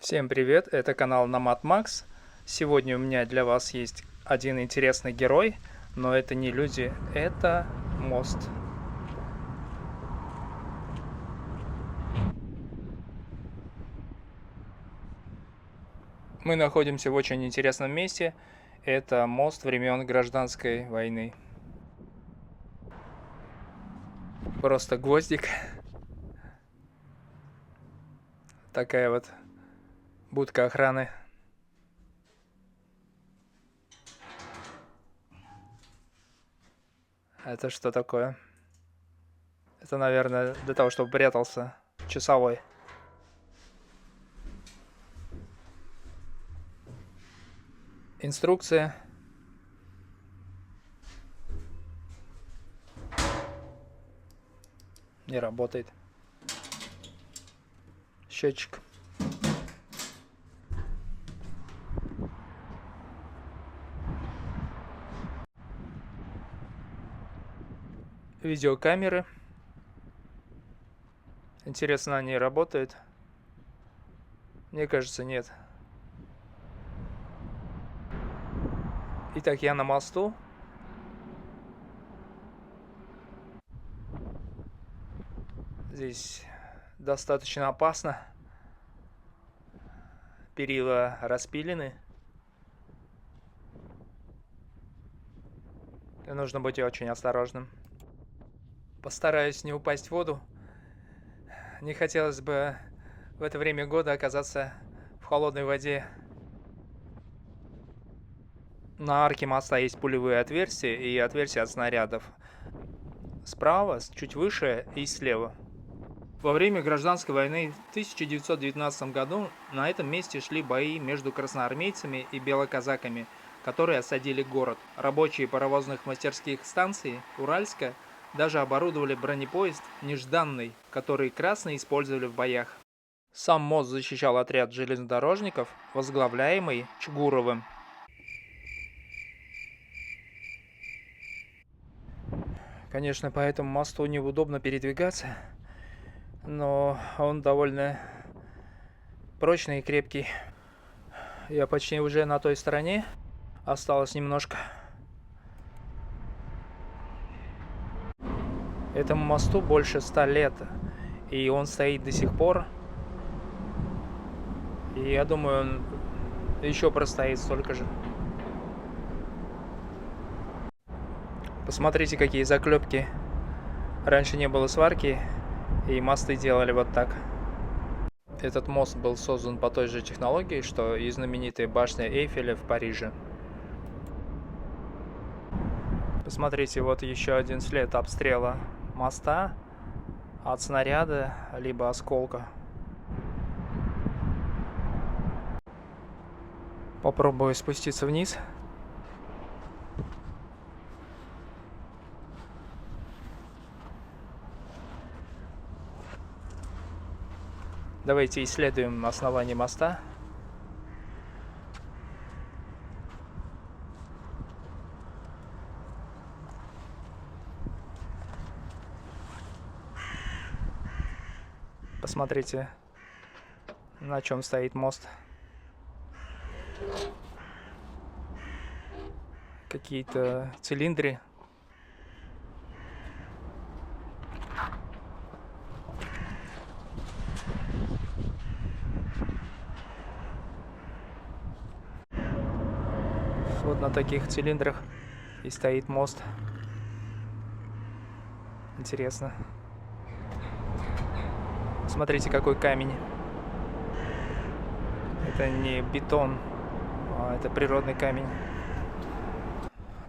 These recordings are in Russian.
Всем привет, это канал Nomad Max. Сегодня у меня для вас есть один интересный герой, но это не люди, это мост. Мы находимся в очень интересном месте. Это мост времен Гражданской войны. Просто гвоздик. Такая вот будка охраны. Это что такое? Это, наверное, для того, чтобы прятался часовой. Инструкция. Не работает. Счетчик. Видеокамеры. Интересно, они работают? Мне кажется, нет. Итак, я на мосту. Здесь достаточно опасно. Перила распилены. И нужно быть очень осторожным. Постараюсь не упасть в воду. Не хотелось бы в это время года оказаться в холодной воде. На арке моста есть пулевые отверстия и отверстия от снарядов. Справа, чуть выше и слева. Во время Гражданской войны в 1919 году на этом месте шли бои между красноармейцами и белоказаками, которые осадили город. Рабочие паровозных мастерских станций Уральска даже оборудовали бронепоезд «Нежданный», который красные использовали в боях. Сам мост защищал отряд железнодорожников, возглавляемый Чугуровым. Конечно, по этому мосту неудобно передвигаться, но он довольно прочный и крепкий. Я почти уже на той стороне, осталось немножко. Этому мосту больше 100 лет, и он стоит до сих пор. И я думаю, он еще простоит столько же. Посмотрите, какие заклепки. Раньше не было сварки, и мосты делали вот так. Этот мост был создан по той же технологии, что и знаменитая башня Эйфеля в Париже. Посмотрите, вот еще один след обстрела моста от снаряда либо осколка. Попробую спуститься вниз. Давайте исследуем основание моста. Посмотрите, на чем стоит мост. Какие-то цилиндры. Вот на таких цилиндрах и стоит мост. Интересно. Смотрите, какой камень. Это не бетон, а это природный камень.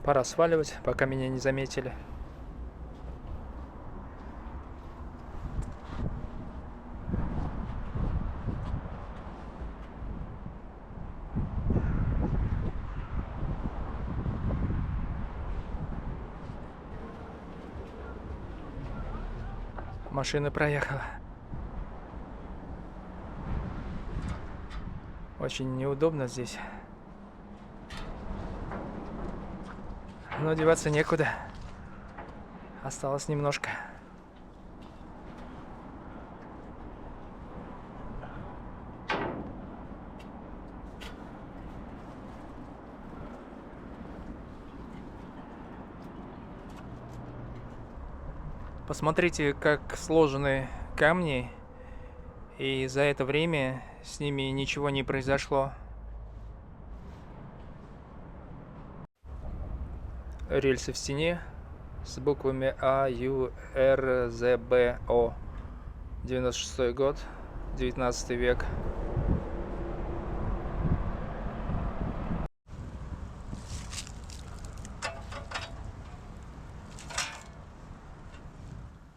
Пора сваливать, пока меня не заметили. Машина проехала. Очень неудобно здесь. Но деваться некуда. Осталось немножко. Посмотрите, как сложены камни, и за это время с ними ничего не произошло. Рельсы в стене с буквами А, Ю, Р, З, Б, О. 96 год, 19 век.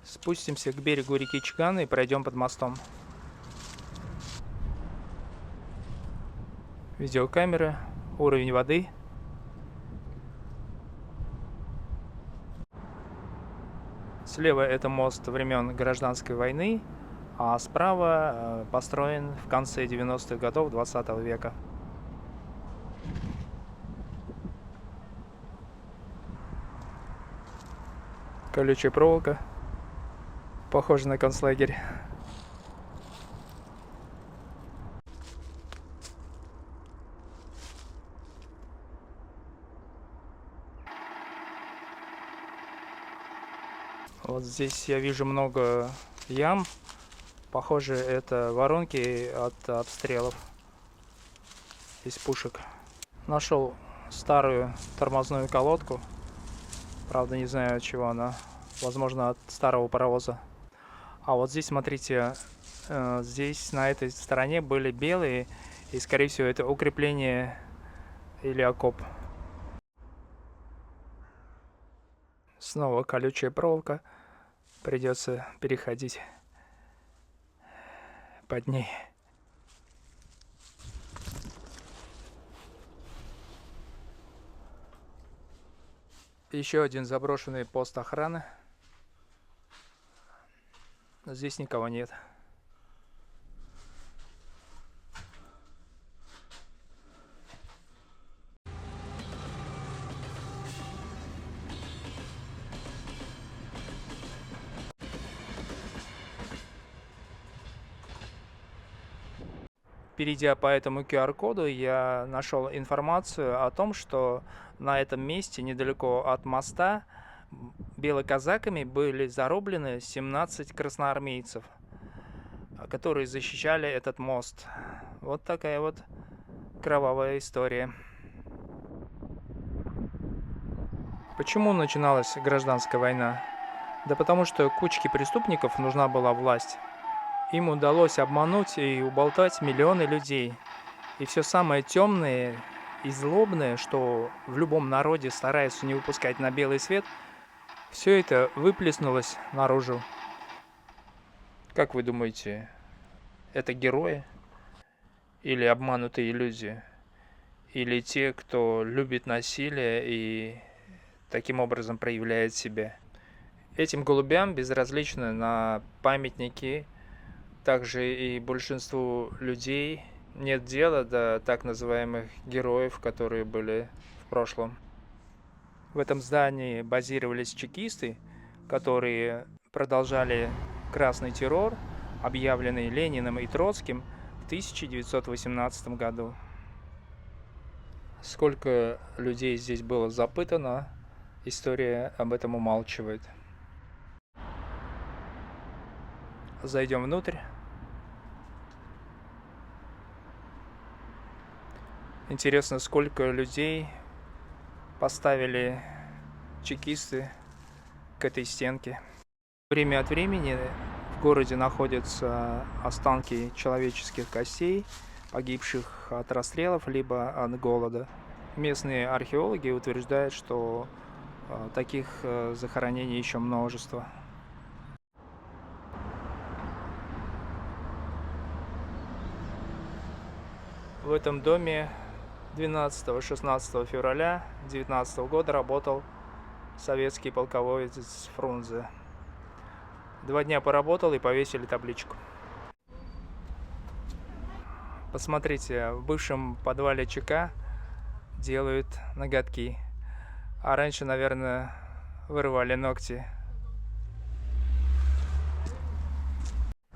Спустимся к берегу реки Чкана и пройдем под мостом. Видеокамеры, уровень воды. Слева это мост времен Гражданской войны, а справа построен в конце 90-х годов 20 века. Колючая проволока. Похоже на концлагерь. Вот здесь я вижу много ям. Похоже, это воронки от обстрелов из пушек. Нашел старую тормозную колодку. Правда, не знаю, от чего она. Возможно, от старого паровоза. А вот здесь, смотрите, здесь на этой стороне были белые. И, скорее всего, это укрепление или окоп. Снова колючая проволока. Придется переходить под ней. Еще один заброшенный пост охраны. Здесь никого нет. Перейдя по этому QR-коду, я нашел информацию о том, что на этом месте, недалеко от моста, белоказаками были зарублены 17 красноармейцев, которые защищали этот мост. Вот такая вот кровавая история. Почему начиналась гражданская война? Да потому что кучке преступников нужна была власть. Им удалось обмануть и уболтать миллионы людей. И все самое темное и злобное, что в любом народе стараются не выпускать на белый свет, все это выплеснулось наружу. Как вы думаете, это герои? Или обманутые иллюзии? Или те, кто любит насилие и таким образом проявляет себя? Этим голубям безразлично на памятники. Также и большинству людей нет дела до так называемых героев, которые были в прошлом. В этом здании базировались чекисты, которые продолжали красный террор, объявленный Лениным и Троцким в 1918 году. Сколько людей здесь было запытано, история об этом умалчивает. Зайдем внутрь. Интересно, сколько людей поставили чекисты к этой стенке. Время от времени в городе находятся останки человеческих костей, погибших от расстрелов либо от голода. Местные археологи утверждают, что таких захоронений еще множество. В этом доме 12-16 февраля 19 года работал советский полководец Фрунзе. 2 дня поработал и повесили табличку. Посмотрите, в бывшем подвале ЧК делают ноготки. А раньше, наверное, вырывали ногти.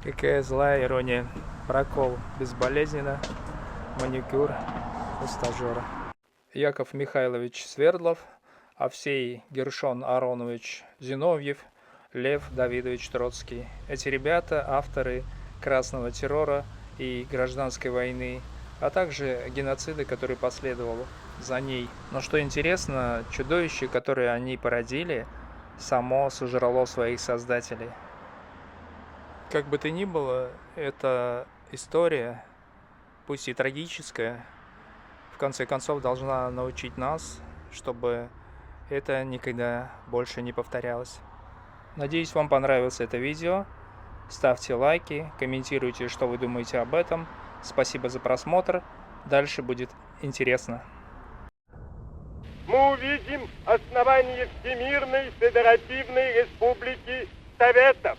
Какая злая ирония. Прокол безболезненно. Маникюр у стажера. Яков Михайлович Свердлов, Овсей Гершон Аронович Зиновьев, Лев Давидович Троцкий. Эти ребята – авторы красного террора и гражданской войны, а также геноцида, который последовал за ней. Но что интересно, чудовище, которое они породили, само сожрало своих создателей. Как бы то ни было, эта история, пусть и трагическая, в конце концов должна научить нас, чтобы это никогда больше не повторялось. Надеюсь, вам понравилось это видео. Ставьте лайки, комментируйте, что вы думаете об этом. Спасибо за просмотр. Дальше будет интересно. Мы увидим основание Всемирной Федеративной Республики Советов.